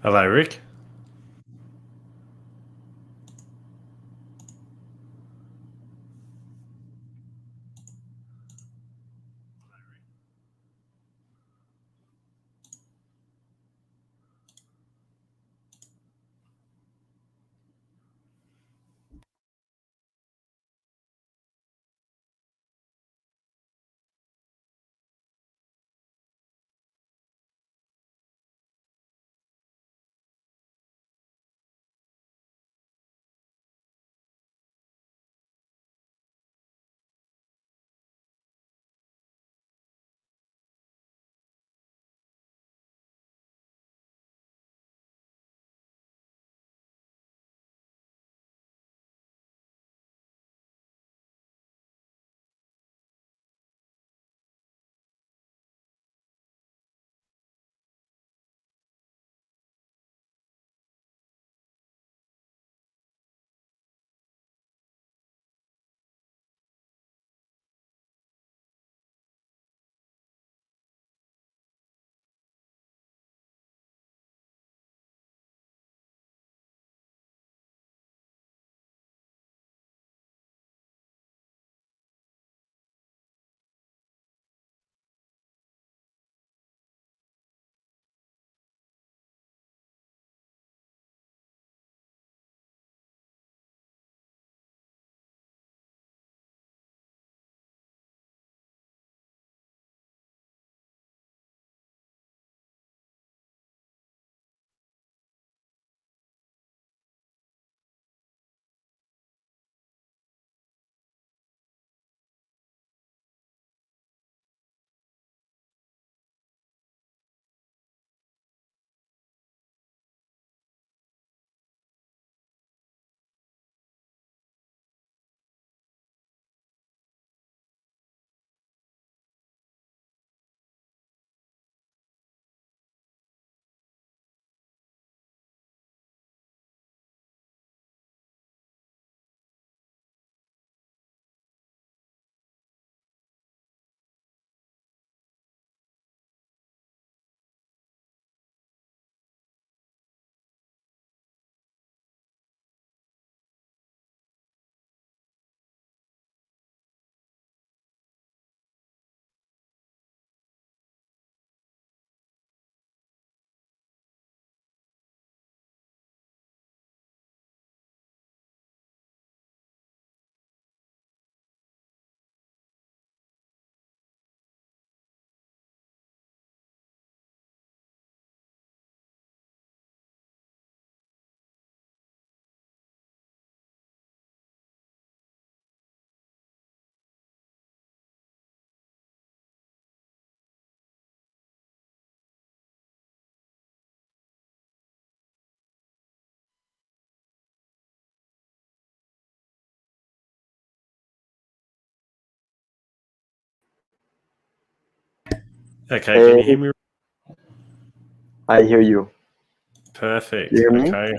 Hello, Rick. Okay, can you hear Hey, me? I hear you. You Perfect. hear me? Okay.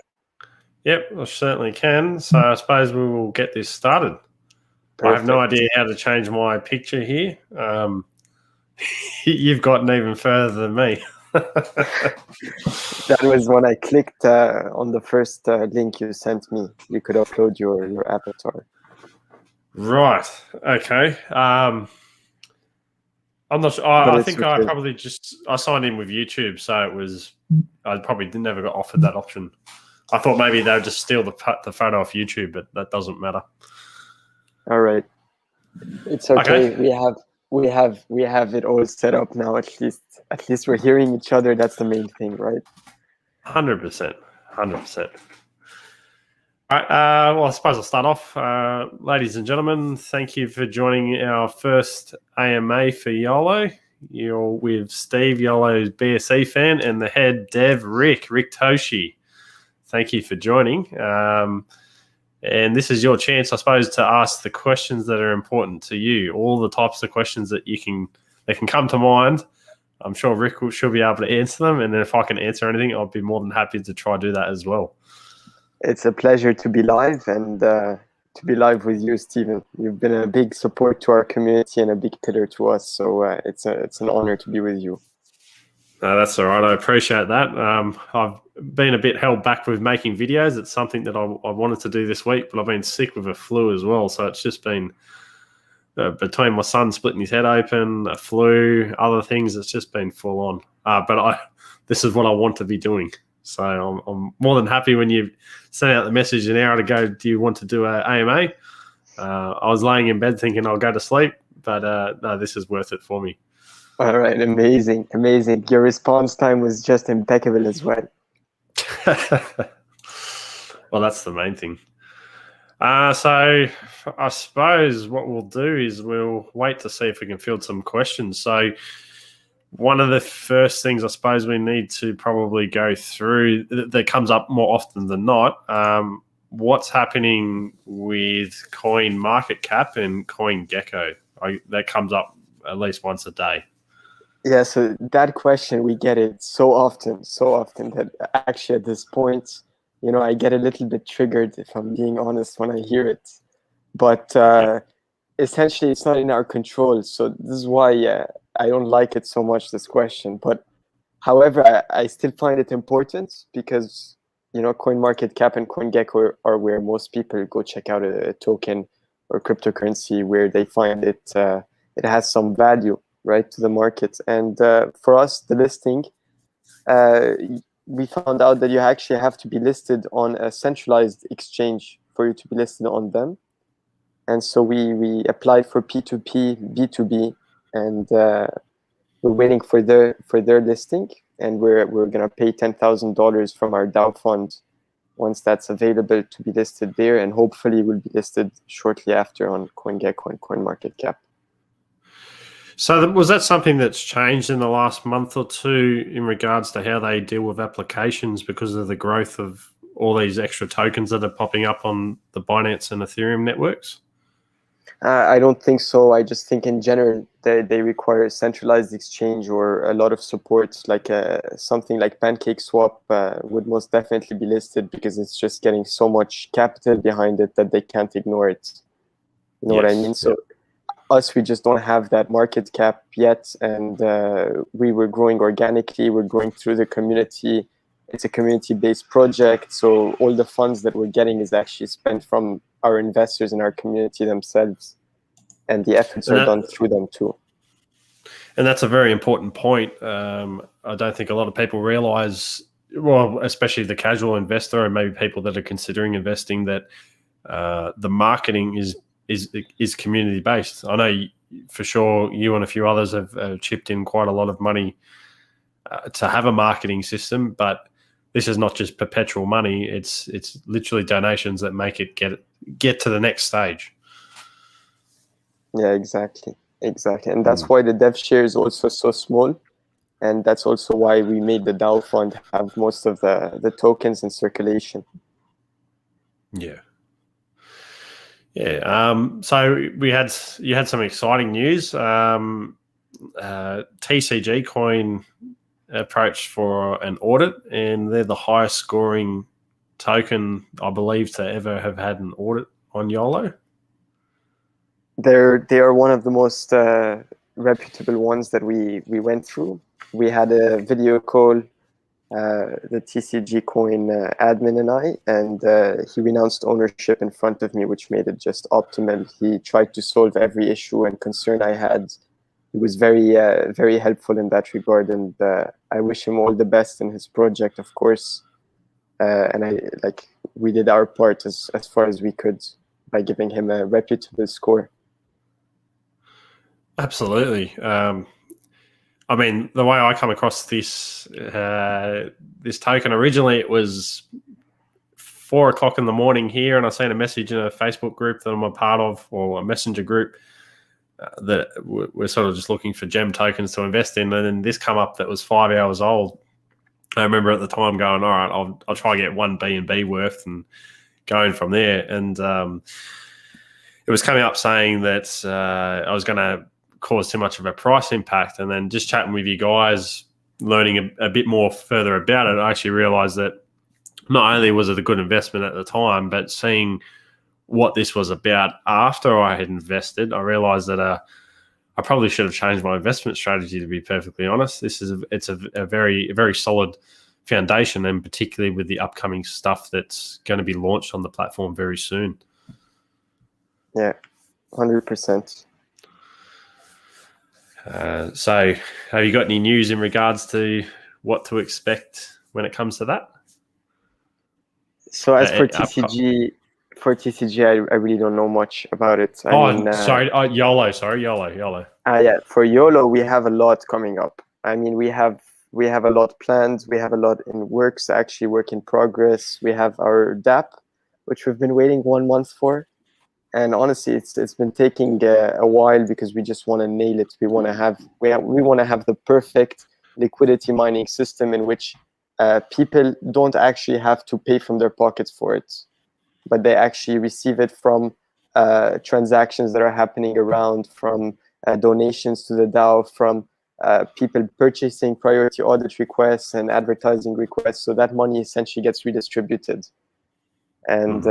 Yep, I certainly can. So I suppose we will get this started. I have no Perfect. idea how to change my picture here. You've gotten even further than me. That was when I clicked on the first link you sent me. You could upload your avatar. Right. Okay. I'm not sure. But I it's think I okay. probably I signed in with YouTube, so it was I probably never got offered that option. I thought maybe they would just steal the photo off YouTube, but that doesn't matter. All right. It's Okay. okay. We have it all set up now. At least we're hearing each other. That's the main thing, right? 100%. 100%. All right, well, I suppose I'll start off. Ladies and gentlemen, thank you for joining our first AMA for YOLO. You're with Steve, YOLO's BSE fan, and the head dev, Rick Toshi. Thank you for joining. And this is your chance, I suppose, to ask the questions that are important to you, all the types of questions that can come to mind. I'm sure Rick should be able to answer them. And then if I can answer anything, I'll be more than happy to try to do that as well. It's a pleasure to be live and to be live with you, Stephen. You've been a big support to our community and a big pillar to us. So it's an honor to be with you. No, that's all right. I appreciate that. I've been a bit held back with making videos. It's something that I wanted to do this week, but I've been sick with a flu as well. So it's just been between my son splitting his head open, a flu, other things. It's just been full on. But this is what I want to be doing. So I'm more than happy when you sent out the message an hour ago. Do you want to do a AMA? I was laying in bed thinking I'll go to sleep, but no, this is worth it for me. All right, amazing, amazing. Your response time was just impeccable as well. Well, that's the main thing. So I suppose what we'll do is we'll wait to see if we can field some questions. So one of the first things I suppose we need to probably go through that comes up more often than not, what's happening with Coin Market Cap and Coin Gecko? That comes up at least once a day. Yeah, so that question, we get it so often that actually at this point, I get a little bit triggered, if I'm being honest, when I hear it. But essentially, it's not in our control. So this is why I don't like it so much, this question. But however, I still find it important because, CoinMarketCap and CoinGecko are where most people go check out a token or cryptocurrency where they find it has some value, right, to the market. And for us, the listing, we found out that you actually have to be listed on a centralized exchange for you to be listed on them. And so we applied for P2P, B2B, and we're waiting for their listing. And we're going to pay $10,000 from our DAO fund once that's available to be listed there. And hopefully will be listed shortly after on CoinGecko and CoinMarketCap. So was that something that's changed in the last month or two in regards to how they deal with applications because of the growth of all these extra tokens that are popping up on the Binance and Ethereum networks? I don't think so. I just think in general they require a centralized exchange or a lot of support, like something like PancakeSwap would most definitely be listed because it's just getting so much capital behind it that they can't ignore it. You know what I mean? So us, we just don't have that market cap yet, and we were growing organically. We're growing through the community. It's a community-based project, so all the funds that we're getting is actually spent from our investors in our community themselves, and the efforts are done through them too. And that's a very important point. I don't think a lot of people realize, well, especially the casual investor and maybe people that are considering investing, that the marketing is community based. I know for sure you and a few others have chipped in quite a lot of money to have a marketing system, but this is not just perpetual money. It's literally donations that make it get to the next stage. Yeah, exactly. And that's why the dev share is also so small, and that's also why we made the DAO fund have most of the tokens in circulation. Yeah. So you had some exciting news. TCG Coin approached for an audit, and they're the highest scoring token, I believe, to ever have had an audit on YOLO. They are one of the most reputable ones that we went through. We had a video call, the TCG Coin admin and I, and he renounced ownership in front of me, which made it just optimal. He tried to solve every issue and concern I had. He was very very helpful in that regard, and I wish him all the best in his project, of course. And we did our part as far as we could by giving him a reputable score. Absolutely. I mean, the way I come across this token, originally it was 4 o'clock in the morning here, and I seen a message in a Facebook group that I'm a part of, or a messenger group, that we're sort of just looking for gem tokens to invest in, and then this come up that was 5 hours old. I remember at the time going, all right, I'll try and get one BNB worth and going from there. And it was coming up saying that I was going to cause too much of a price impact. And then just chatting with you guys, learning a bit more further about it, I actually realized that not only was it a good investment at the time, but seeing what this was about after I had invested, I realized that I probably should have changed my investment strategy, to be perfectly honest. It's a very solid foundation, and particularly with the upcoming stuff that's going to be launched on the platform very soon. Yeah, 100%. So have you got any news in regards to what to expect when it comes to that? So as for TCG, I really don't know much about it. YOLO. Sorry, YOLO. Yeah, for YOLO, we have a lot coming up. I mean, we have a lot planned. We have a lot in works, actually work in progress. We have our DApp, which we've been waiting 1 month for. And honestly, it's been taking a while because we just want to nail it. We want to have the perfect liquidity mining system in which people don't actually have to pay from their pockets for it, but they actually receive it from transactions that are happening around, from donations to the DAO, from people purchasing priority audit requests and advertising requests. So that money essentially gets redistributed. And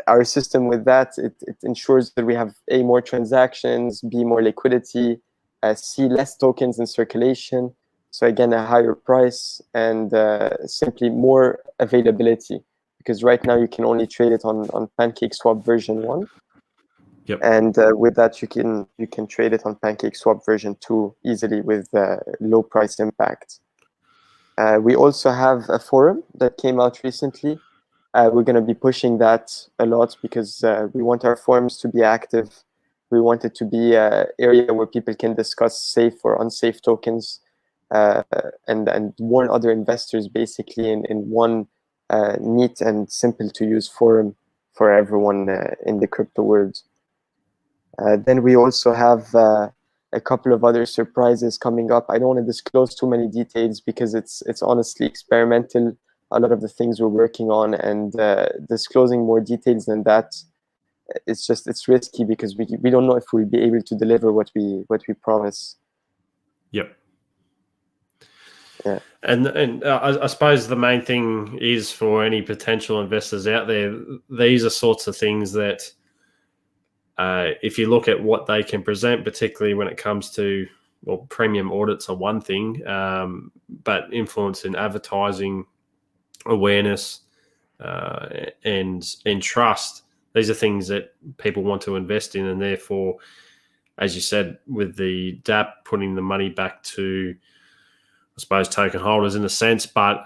our system with that, it ensures that we have A, more transactions, B, more liquidity, C, less tokens in circulation. So again, a higher price, and simply more availability. Because right now you can only trade it on PancakeSwap version 1. Yep. And with that, you can trade it on PancakeSwap version 2 easily with low price impact. We also have a forum that came out recently. We're going to be pushing that a lot because we want our forums to be active. We want it to be an area where people can discuss safe or unsafe tokens and warn other investors basically in one neat and simple to use forum for everyone in the crypto world. Then we also have a couple of other surprises coming up. I don't want to disclose too many details because it's honestly experimental, a lot of the things we're working on, and disclosing more details than that, it's risky because we don't know if we'll be able to deliver what we promise. Yep. Yeah. And I suppose the main thing is for any potential investors out there, these are sorts of things that if you look at what they can present, particularly when it comes to, well, premium audits are one thing, but influence in advertising, awareness, and trust, these are things that people want to invest in. And therefore, as you said, with the DApp putting the money back to, I suppose, token holders in a sense, but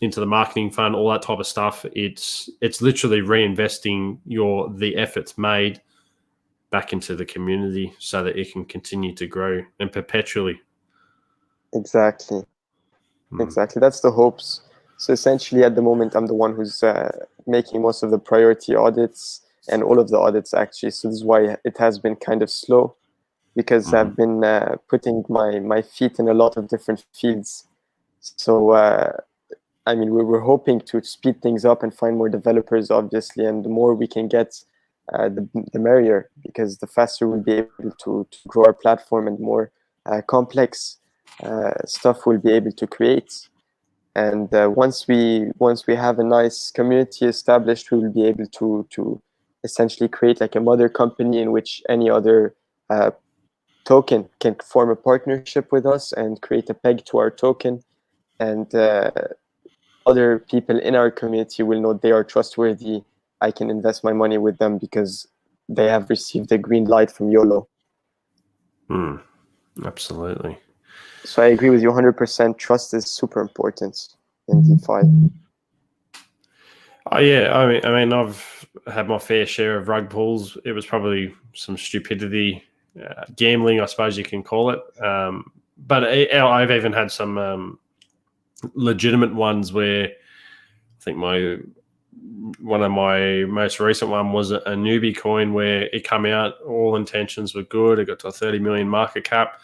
into the marketing fund, all that type of stuff, it's literally reinvesting the efforts made back into the community so that it can continue to grow and perpetually. Exactly. Exactly. That's the hopes. So essentially, at the moment, I'm the one who's making most of the priority audits and all of the audits, actually. So this is why it has been kind of slow, because I've been putting my feet in a lot of different fields. So, I mean, we're hoping to speed things up and find more developers, obviously, and the more we can get, the merrier, because the faster we'll be able to grow our platform and more complex stuff we'll be able to create. And once we have a nice community established, we will be able to essentially create like a mother company in which any other token can form a partnership with us and create a peg to our token, and other people in our community will know they are trustworthy. I can invest my money with them because they have received a green light from YOLO. Absolutely. So I agree with you 100%. Trust is super important in DeFi. Oh yeah, I mean, I've had my fair share of rug pulls. It was probably some stupidity, gambling, I suppose you can call it. But I've even had some legitimate ones where I think one of my most recent one was a newbie coin where it came out, all intentions were good. It got to a 30 million market cap,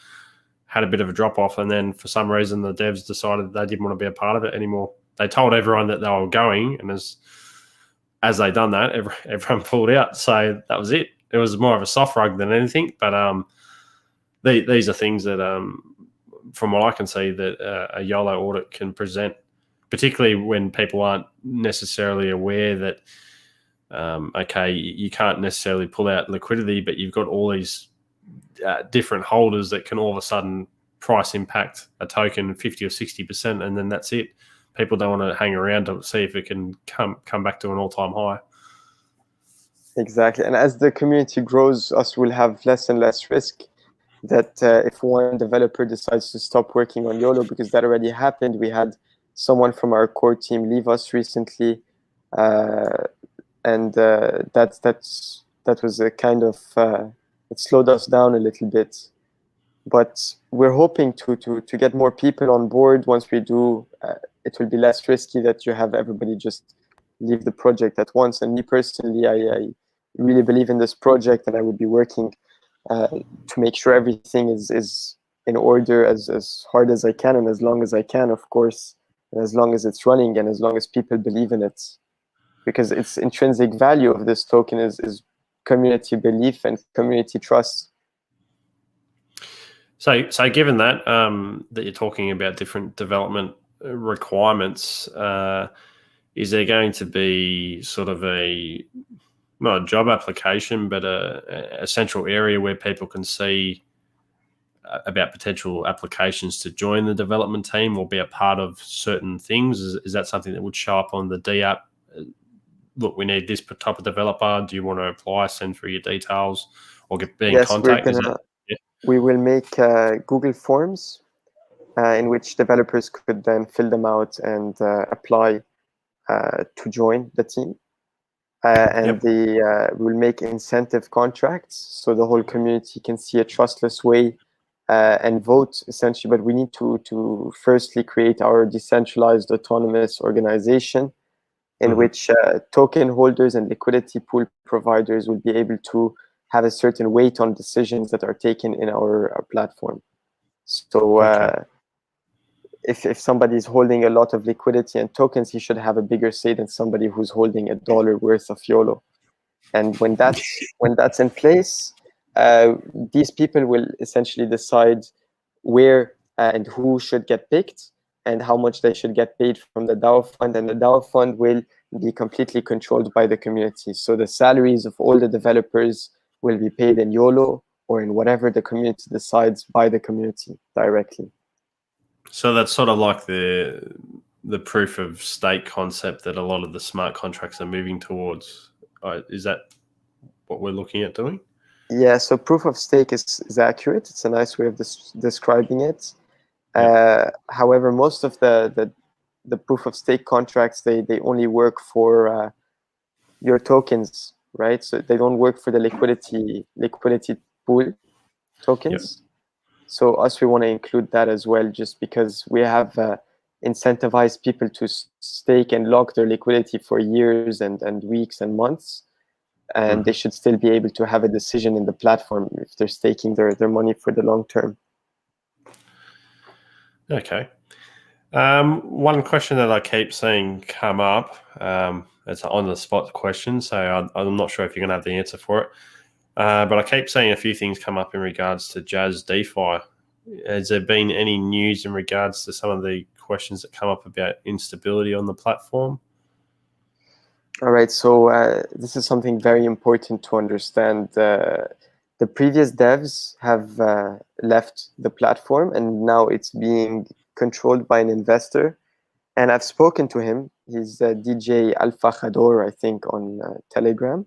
had a bit of a drop off, and then for some reason the devs decided they didn't want to be a part of it anymore. They told everyone that they were going, and as they done that, everyone pulled out. So that was it. It was more of a soft rug than anything. But these are things that, from what I can see, that a YOLO audit can present, particularly when people aren't necessarily aware that, okay, you can't necessarily pull out liquidity, but you've got all these different holders that can all of a sudden price impact a token 50 or 60%, and then that's it. People don't want to hang around to see if it can come back to an all-time high. Exactly. And as the community grows, us will have less and less risk that if one developer decides to stop working on YOLO, because that already happened. We had someone from our core team leave us recently, and that was a kind of it slowed us down a little bit. But we're hoping to get more people on board. Once we do, it will be less risky that you have everybody just leave the project at once. And me personally, I really believe in this project, and I would be working to make sure everything is in order as hard as I can and as long as I can, of course, and as long as it's running and as long as people believe in it. Because its intrinsic value of this token is community belief and community trust. So given that that you're talking about different development requirements, is there going to be sort of not a job application, but a central area where people can see about potential applications to join the development team or be a part of certain things? Is that something that would show up on the D app? Look, we need this type of developer. Do you want to apply? Send through your details or be in contact. We will make Google Forms in which developers could then fill them out and apply to join the team. We will make incentive contracts so the whole community can see a trustless way and vote, essentially. But we need to firstly create our decentralized autonomous organization in which token holders and liquidity pool providers will be able to have a certain weight on decisions that are taken in our platform. So if somebody is holding a lot of liquidity and tokens, he should have a bigger say than somebody who's holding $1 worth of YOLO. And when that's in place, these people will essentially decide where and who should get picked and how much they should get paid from the DAO fund. And the DAO fund will be completely controlled by the community. So the salaries of all the developers will be paid in YOLO or in whatever the community decides by the community directly. So that's sort of like the proof of stake concept that a lot of the smart contracts are moving towards. Is that what we're looking at doing? Yeah, so proof of stake is accurate. It's a nice way of describing it. However, most of the proof of stake contracts, they only work for your tokens, right? So they don't work for the liquidity pool tokens. Yep. So we want to include that as well, just because we have incentivized people to stake and lock their liquidity for years and weeks and months. And they should still be able to have a decision in the platform if they're staking their money for the long term. Okay. One question that I keep seeing come up, it's an on-the-spot question, so I'm not sure if you're going to have the answer for it. But I keep seeing a few things come up in regards to Jazz DeFi. Has there been any news in regards to some of the questions that come up about instability on the platform? All right, so this is something very important to understand. The previous devs have left the platform, and now it's being controlled by an investor. And I've spoken to him. He's DJ Alpha Khador, I think, on Telegram.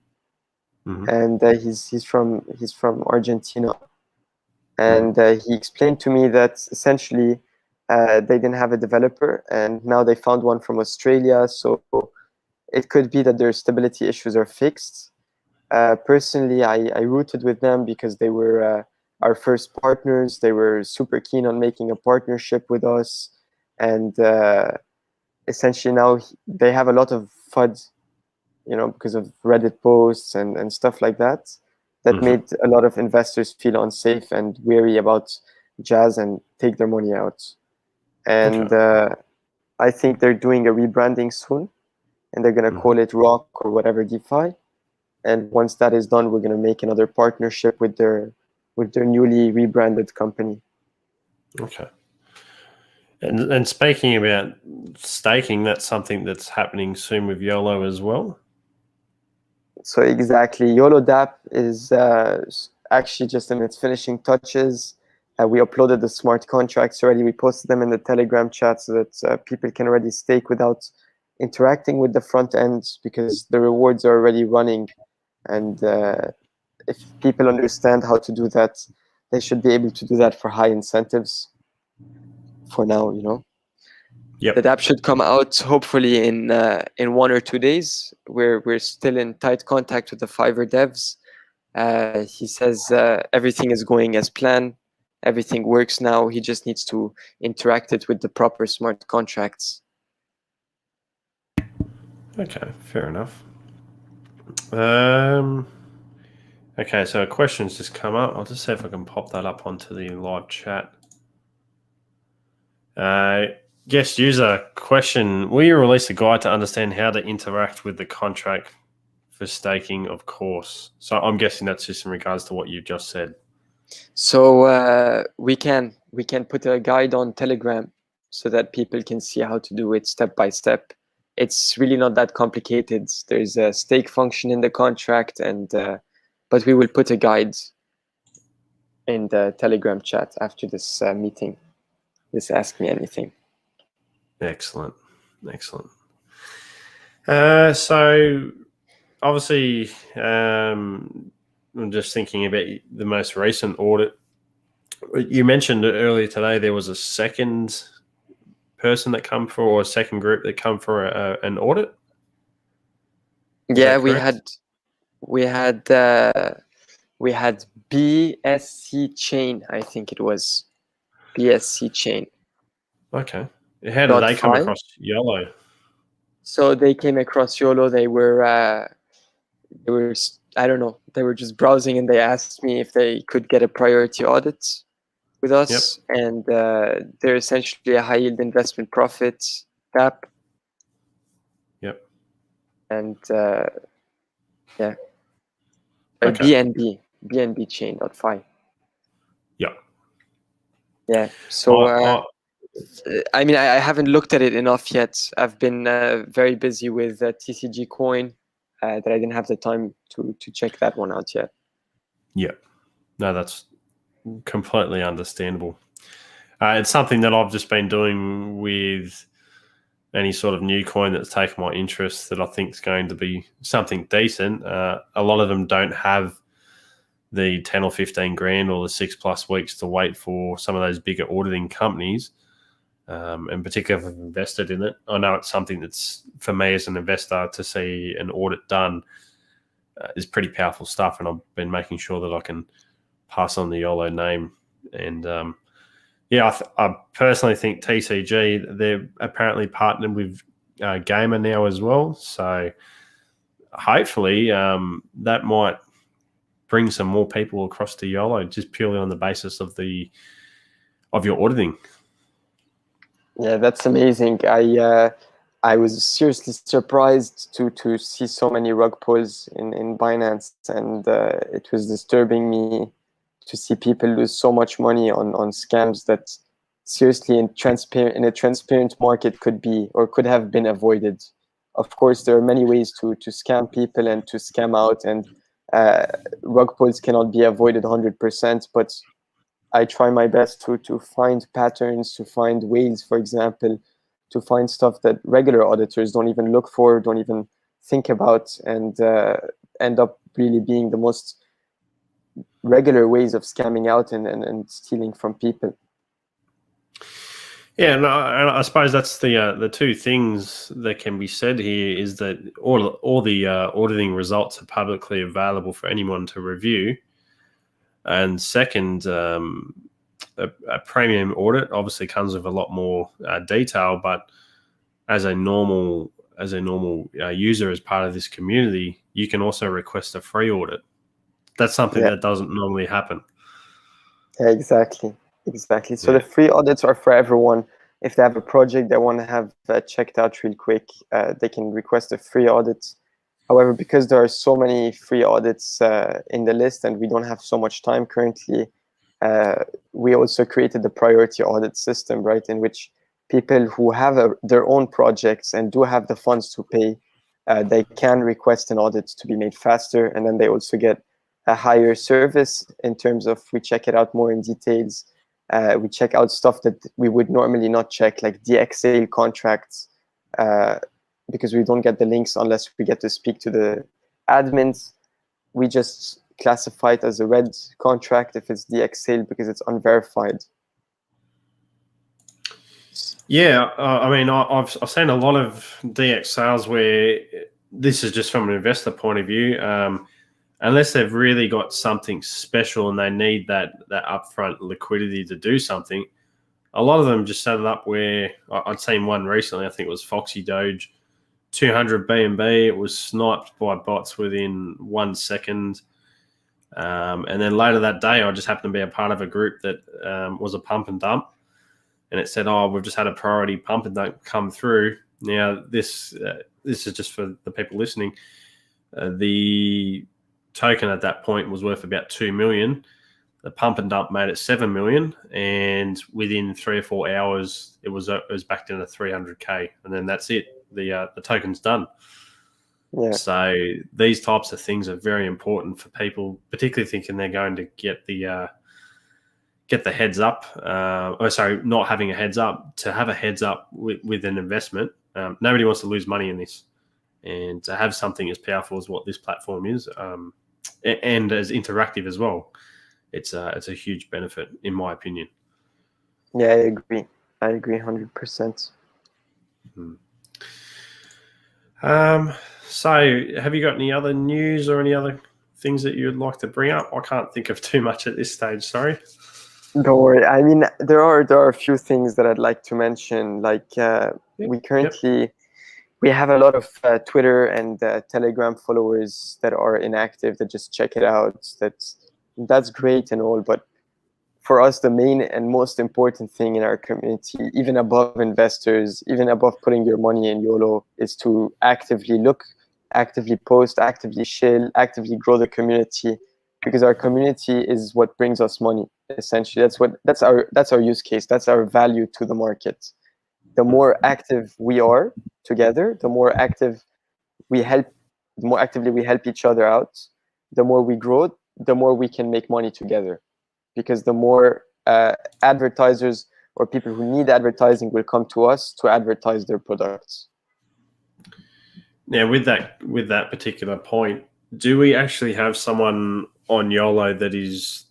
And he's from Argentina. And he explained to me that essentially they didn't have a developer, and now they found one from Australia. So it could be that their stability issues are fixed. Personally, I rooted with them because they were our first partners. They were super keen on making a partnership with us. And essentially now they have a lot of FUD, because of Reddit posts and stuff like that, made a lot of investors feel unsafe and wary about Jazz and take their money out. And I think they're doing a rebranding soon, and they're going to call it Rock or whatever DeFi. And once that is done, we're going to make another partnership with their newly rebranded company. Okay. And speaking about staking, that's something that's happening soon with YOLO as well? So exactly, YOLO DApp is actually just in its finishing touches. We uploaded the smart contracts already. We posted them in the Telegram chat so that people can already stake without interacting with the front end, because the rewards are already running. And if people understand how to do that, they should be able to do that for high incentives for now, you know. Yep. The app should come out hopefully in 1 or 2 days. We're still in tight contact with the Fiverr devs. He says everything is going as planned. Everything works now. He just needs to interact it with the proper smart contracts. Okay, fair enough. Okay, so a question's just come up. I'll just see if I can pop that up onto the live chat. Guest user question: will you release a guide to understand how to interact with the contract for staking? Of course. So I'm guessing that's just in regards to what you just said. So we can put a guide on Telegram so that people can see how to do it step by step. It's really not that complicated. There's a stake function in the contract, and but we will put a guide in the Telegram chat after this meeting. This Ask Me Anything. Excellent. So obviously, I'm just thinking about the most recent audit. You mentioned earlier today there was a second person that come for, or a second group that come for an audit. Yeah, we had BSC Chain. I think it was BSC Chain. Okay. How did they come across YOLO? So they came across YOLO. They were I don't know. They were just browsing, and they asked me if they could get a priority audit with us. Yep. And they're essentially a high yield investment profit app. Yep. And yeah, okay. BNB chain.fi. Yep. Yeah. So I mean, I haven't looked at it enough yet. I've been very busy with TCG Coin that I didn't have the time to check that one out yet. Yeah, no, that's completely understandable. It's something that I've just been doing with any sort of new coin that's taken my interest that I think is going to be something decent. A lot of them don't have the 10 or 15 grand or the 6+ weeks to wait for some of those bigger auditing companies. And particularly if I've invested in it, I know it's something that's, for me as an investor, to see an audit done is pretty powerful stuff. And I've been making sure that I can pass on the YOLO name. And yeah, I personally think TCG, they're apparently partnered with Gamer now as well. So hopefully that might bring some more people across to YOLO, just purely on the basis of your auditing. Yeah, that's amazing. I was seriously surprised to see so many rug pulls in Binance, and it was disturbing me to see people lose so much money on scams that seriously in a transparent market could have been avoided. Of course, there are many ways to scam people and to scam out, and rug pulls cannot be avoided 100%, but I try my best to find patterns, to find ways, for example, to find stuff that regular auditors don't even look for, don't even think about, and end up really being the most regular ways of scamming out and stealing from people. Yeah, and I suppose that's the two things that can be said here is that all the auditing results are publicly available for anyone to review. And second, a premium audit obviously comes with a lot more detail, but as a normal user, as part of this community, you can also request a free audit. That's something that doesn't normally happen. Yeah, exactly. So the free audits are for everyone. If they have a project they want to have checked out real quick, they can request a free audit. However, because there are so many free audits in the list and we don't have so much time currently, we also created the priority audit system, right, in which people who have their own projects and do have the funds to pay, they can request an audit to be made faster, and then they also get a higher service in terms of we check it out more in details. We check out stuff that we would normally not check, like the sale contracts, because we don't get the links unless we get to speak to the admins. We just classify it as a red contract if it's the sale because it's unverified. Yeah, I mean, I've seen a lot of DX sales where this is just from an investor point of view. Unless they've really got something special and they need that upfront liquidity to do something, a lot of them just set it up where I'd seen one recently. I think it was Foxy Doge, 200 BNB. It was sniped by bots within 1 second. And then later that day, I just happened to be a part of a group that was a pump and dump. And it said, "Oh, we've just had a priority pump and dump come through." Now, this is just for the people listening. The token at that point was worth about 2 million. The pump and dump made it 7 million, and within 3 or 4 hours, it was back down to 300k, and then that's it. The token's done. Yeah. So these types of things are very important for people, particularly thinking they're going to get the heads up. Not having a heads up. To have a heads up with an investment, nobody wants to lose money in this, and to have something as powerful as what this platform is, and as interactive as well, it's a huge benefit, in my opinion. Yeah, I agree 100%. So have you got any other news or any other things that you'd like to bring up? I can't think of too much at this stage, sorry. Don't worry. I mean, there are a few things that I'd like to mention. Like we currently we have a lot of Twitter and Telegram followers that are inactive, that just check it out. That's great and all, but for us, the main and most important thing in our community, even above investors, even above putting your money in YOLO, is to actively look, actively post, actively share, actively grow the community, because our community is what brings us money. Essentially, that's our use case. That's our value to the market. The more active we are together, the more actively we help each other out. The more we grow, the more we can make money together. Because the more advertisers or people who need advertising will come to us to advertise their products. Now, with that particular point, do we actually have someone on YOLO that is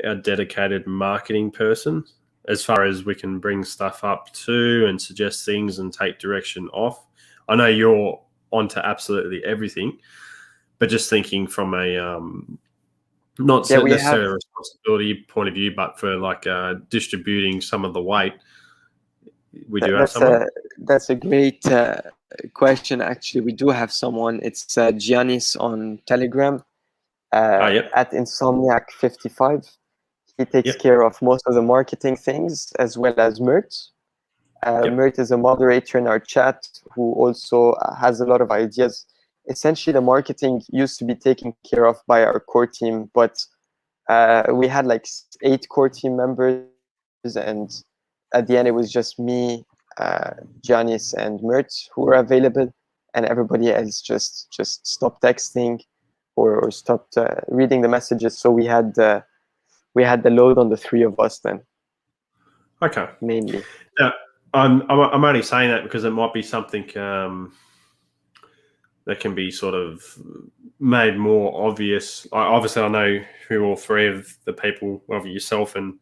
a dedicated marketing person, as far as we can bring stuff up to and suggest things and take direction off? I know you're onto absolutely everything, but just thinking from a not necessarily a responsibility point of view, but for like distributing some of the weight, we do have someone. That's a great question. Actually, we do have someone. It's Giannis on Telegram at Insomniac55. He takes care of most of the marketing things as well as Mert. Mert is a moderator in our chat who also has a lot of ideas. Essentially, the marketing used to be taken care of by our core team, but we had like 8 core team members, and at the end it was just me, Giannis, and Mert who were available, and everybody else just stopped texting or stopped reading the messages. So we had the load on the 3 of us then. Okay. Mainly. Now, I'm only saying that because it might be something that can be sort of made more obvious. Obviously, I know who all 3 of the people, well, yourself and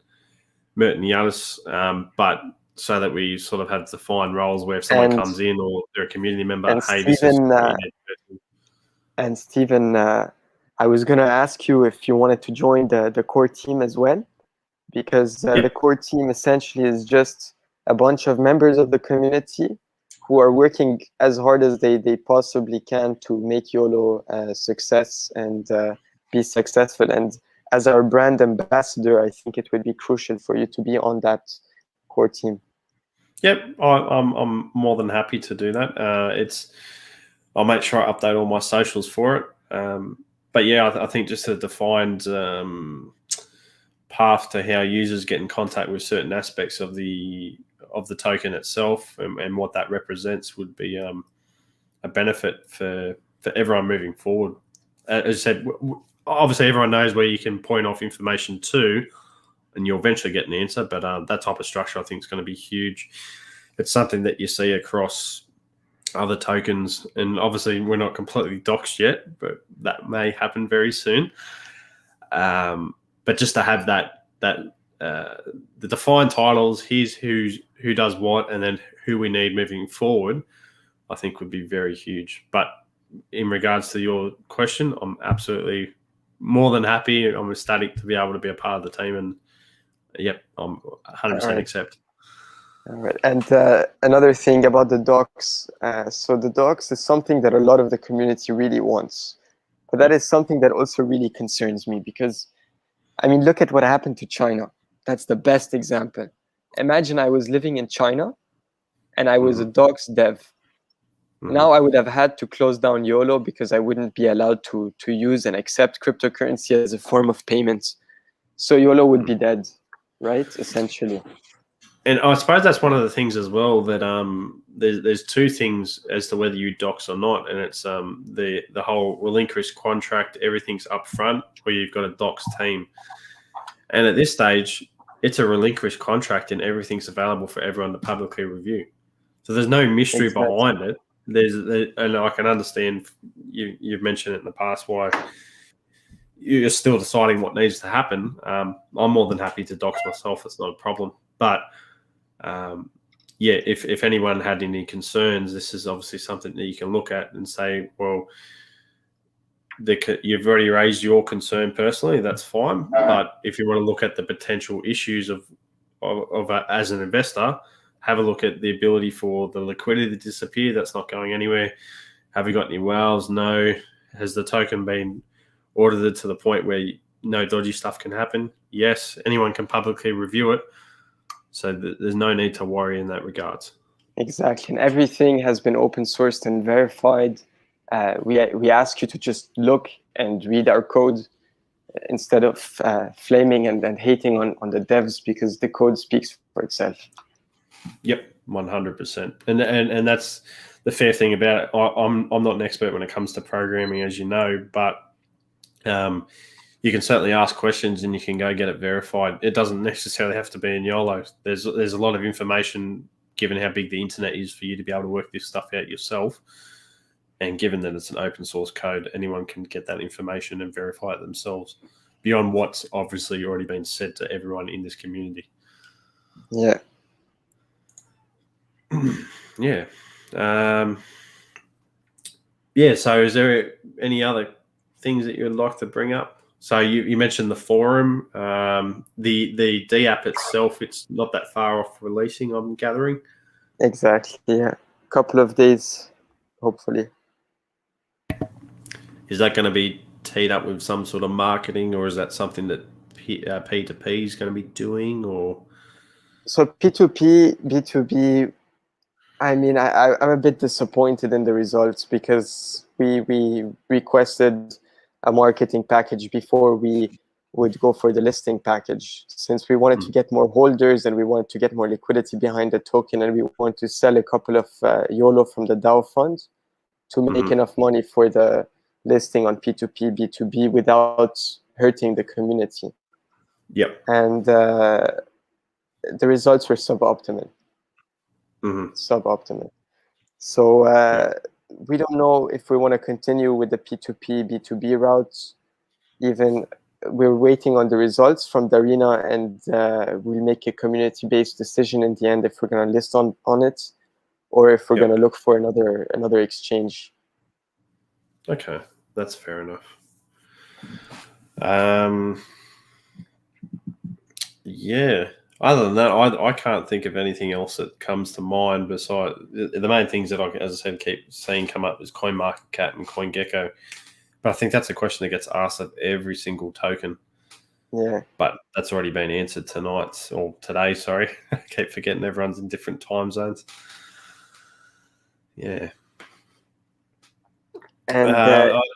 Mert and Giannis, but so that we sort of have defined roles where if someone comes in or they're a community member, hey, this is and Stephen, I was going to ask you if you wanted to join the core team as well, because the core team essentially is just a bunch of members of the community who are working as hard as they possibly can to make YOLO a success and be successful. And as our brand ambassador, I think it would be crucial for you to be on that core team. Yep, I'm more than happy to do that. I'll make sure I update all my socials for it. But yeah, I think just a defined path to how users get in contact with certain aspects of the token itself and what that represents would be a benefit for everyone moving forward. As I said, obviously everyone knows where you can point off information to, and you'll eventually get an answer. But that type of structure, I think, is going to be huge. It's something that you see across other tokens, and obviously we're not completely doxed yet, but that may happen very soon. But just to have the defined titles, here's who does what, and then who we need moving forward, I think would be very huge. But in regards to your question, I'm absolutely more than happy. I'm ecstatic to be able to be a part of the team, and yep, I'm 100% accept. All right. And another thing about the docs. So the docs is something that a lot of the community really wants. But that is something that also really concerns me because, I mean, look at what happened to China. That's the best example. Imagine I was living in China and I was a docs dev. Now I would have had to close down YOLO because I wouldn't be allowed to use and accept cryptocurrency as a form of payment. So YOLO would be dead, right? Essentially. And I suppose that's one of the things as well that there's two things as to whether you docs or not, and it's the whole relinquish contract, everything's up front, where you've got a docs team, and at this stage, it's a relinquish contract and everything's available for everyone to publicly review. So there's no mystery behind it. And I can understand you've mentioned it in the past why you're still deciding what needs to happen. I'm more than happy to docs myself. It's not a problem, but. If anyone had any concerns, this is obviously something that you can look at and say, well, you've already raised your concern personally, that's fine. But if you want to look at the potential issues of as an investor, have a look at the ability for the liquidity to disappear. That's not going anywhere. Have you got any whales? No. Has the token been audited to the point where no dodgy stuff can happen? Yes. Anyone can publicly review it. So there's no need to worry in that regard. Exactly. And everything has been open sourced and verified. We ask you to just look and read our code instead of flaming and hating on the devs because the code speaks for itself. Yep, 100%. And that's the fair thing about it. I'm not an expert when it comes to programming, as you know, but you can certainly ask questions and you can go get it verified. It doesn't necessarily have to be in YOLO. There's a lot of information, given how big the internet is, for you to be able to work this stuff out yourself. And given that it's an open source code, anyone can get that information and verify it themselves beyond what's obviously already been said to everyone in this community. Yeah. Yeah. So is there any other things that you would like to bring up? So you mentioned the forum, the D app itself. It's not that far off releasing, I'm gathering. Exactly. Yeah, a couple of days, hopefully. Is that going to be teed up with some sort of marketing, or is that something that P2P is going to be doing? Or so P2P, B2B. I mean, I'm a bit disappointed in the results because we requested a marketing package before we would go for the listing package, since we wanted to get more holders and we wanted to get more liquidity behind the token, and we want to sell a couple of YOLO from the DAO fund to make enough money for the listing on P2P, B2B without hurting the community. Yep. And the results were suboptimal. Suboptimal. So we don't know if we want to continue with the P2P, B2B routes. Even we're waiting on the results from the arena, and we'll make a community-based decision in the end if we're going to list on it, or if we're going to look for another exchange. Okay, that's fair enough. Yeah. Other than that, I can't think of anything else that comes to mind besides the main things that I, as I said, keep seeing come up is CoinMarketCap and CoinGecko. But I think that's a question that gets asked of every single token. Yeah. But that's already been answered tonight, or today, sorry. I keep forgetting everyone's in different time zones. Yeah. And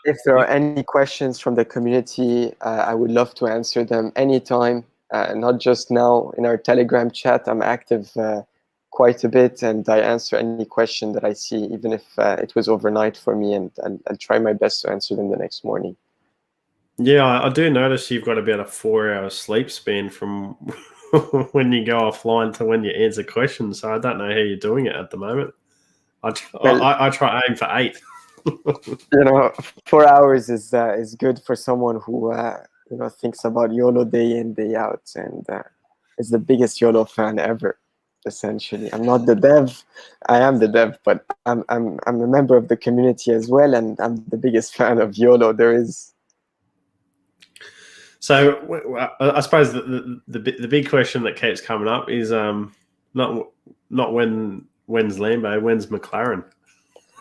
if there are any questions from the community, I would love to answer them anytime, not just now in our Telegram chat. I'm active quite a bit, and I answer any question that I see, even if it was overnight for me, and I'll try my best to answer them the next morning. Yeah, I do notice you've got about a 4-hour sleep span from when you go offline to when you answer questions. So I don't know how you're doing it at the moment. Well, I try aim for 8. 4 hours is good for someone who thinks about YOLO day in day out, and is the biggest YOLO fan ever. Essentially, I'm not the dev. I am the dev, but I'm a member of the community as well, and I'm the biggest fan of YOLO there is. So I suppose the big question that keeps coming up is not when's Lambo, when's McLaren?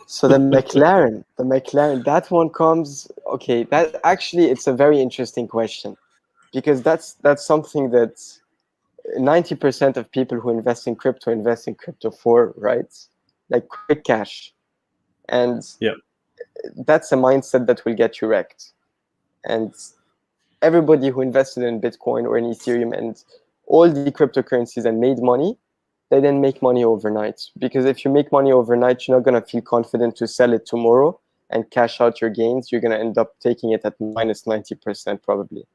So the McLaren, that one comes. Okay, that actually it's a very interesting question, because that's something that 90% of people who invest in crypto for, right? Like quick cash. And yeah, that's a mindset that will get you wrecked. And everybody who invested in Bitcoin or in Ethereum and all the cryptocurrencies and made money, they didn't make money overnight. Because if you make money overnight, you're not going to feel confident to sell it tomorrow and cash out your gains. You're going to end up taking it at minus 90% probably.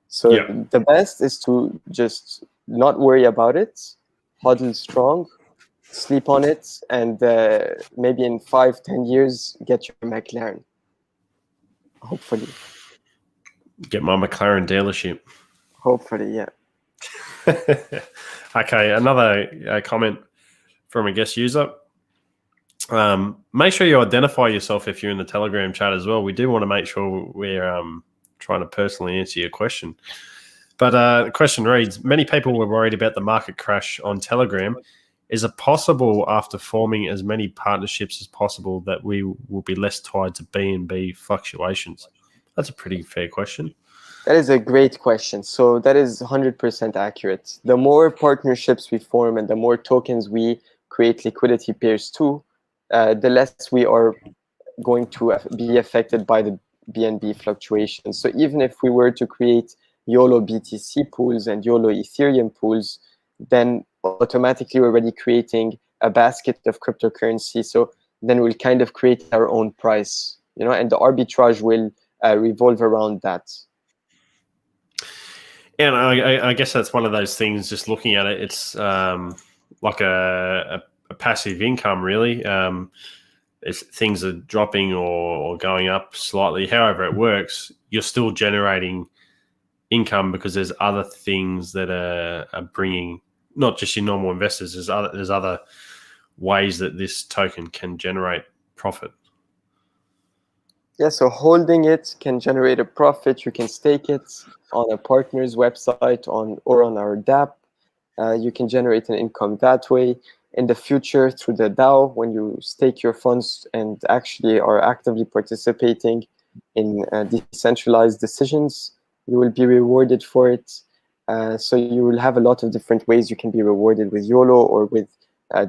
So yeah. the best is to just not worry about it, huddle strong, sleep on it, and maybe in 5-10 years, get your McLaren. Hopefully. Get my McLaren dealership. Hopefully, yeah. Okay, another comment from a guest user. Make sure you identify yourself if you're in the Telegram chat as well. We do want to make sure we're trying to personally answer your question. But the question reads, many people were worried about the market crash on Telegram. Is it possible after forming as many partnerships as possible that we will be less tied to BNB fluctuations? That's a pretty fair question. That is a great question. So that is 100% accurate. The more partnerships we form and the more tokens we create liquidity pairs to, the less we are going to be affected by the BNB fluctuations. So even if we were to create YOLO BTC pools and YOLO Ethereum pools, then automatically we're already creating a basket of cryptocurrency. So then we'll kind of create our own price, and the arbitrage will revolve around that. And I guess that's one of those things, just looking at it, it's like a passive income, really. If things are dropping or going up slightly, however it works, you're still generating income because there's other things that are bringing, not just your normal investors, there's other ways that this token can generate profit. Yeah, so holding it can generate a profit. You can stake it on a partner's website or on our DApp. You can generate an income that way. In the future, through the DAO, when you stake your funds and actually are actively participating in decentralized decisions, you will be rewarded for it. So you will have a lot of different ways you can be rewarded with YOLO or with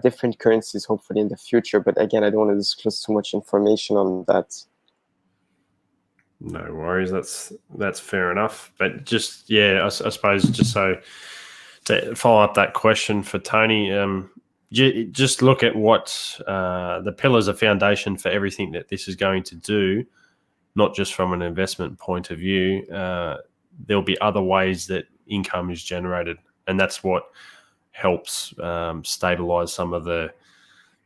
different currencies, hopefully in the future. But again, I don't want to disclose too much information on that. No worries, that's fair enough. But just, I suppose, just so to follow up that question for Tony, just look at what the pillars of foundation for everything that this is going to do, not just from an investment point of view. There'll be other ways that income is generated, and that's what helps stabilize some of the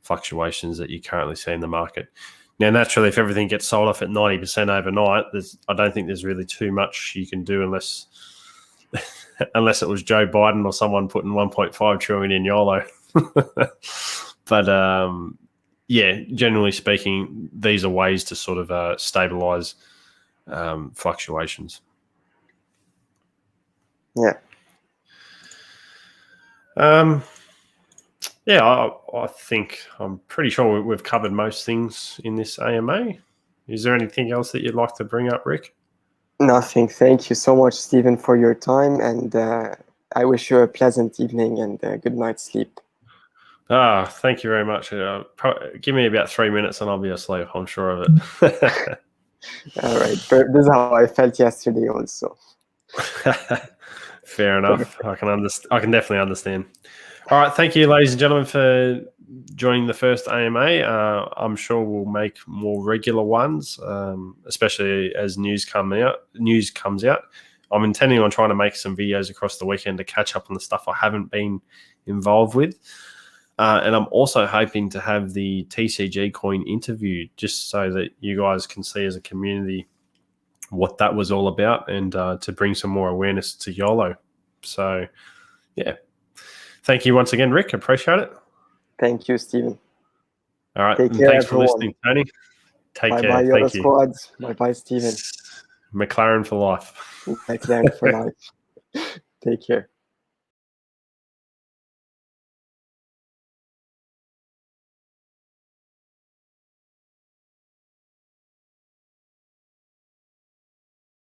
fluctuations that you currently see in the market. Now, naturally, if everything gets sold off at 90% overnight, I don't think there's really too much you can do unless it was Joe Biden or someone putting 1.5 trillion in YOLO. But generally speaking, these are ways to sort of stabilize fluctuations. Yeah. I think I'm pretty sure we've covered most things in this AMA. Is there anything else that you'd like to bring up, Rick? Nothing. Thank you so much, Stephen, for your time, and I wish you a pleasant evening and a good night's sleep. Thank you very much. Give me about 3 minutes and I'll be asleep, I'm sure of it. All right. This is how I felt yesterday also. Fair enough. I can definitely understand. All right. Thank you, ladies and gentlemen, for joining the first AMA. I'm sure we'll make more regular ones, especially as news comes out. I'm intending on trying to make some videos across the weekend to catch up on the stuff I haven't been involved with. And I'm also hoping to have the TCG coin interview just so that you guys can see as a community what that was all about and to bring some more awareness to YOLO. So, yeah. Thank you once again, Rick. Appreciate it. Thank you, Stephen. All right. Take care, thanks everyone. for listening, Tony. Take care. Bye-bye, YOLO Thank you. squads. Bye-bye, Stephen. McLaren for life. McLaren for life. Take care.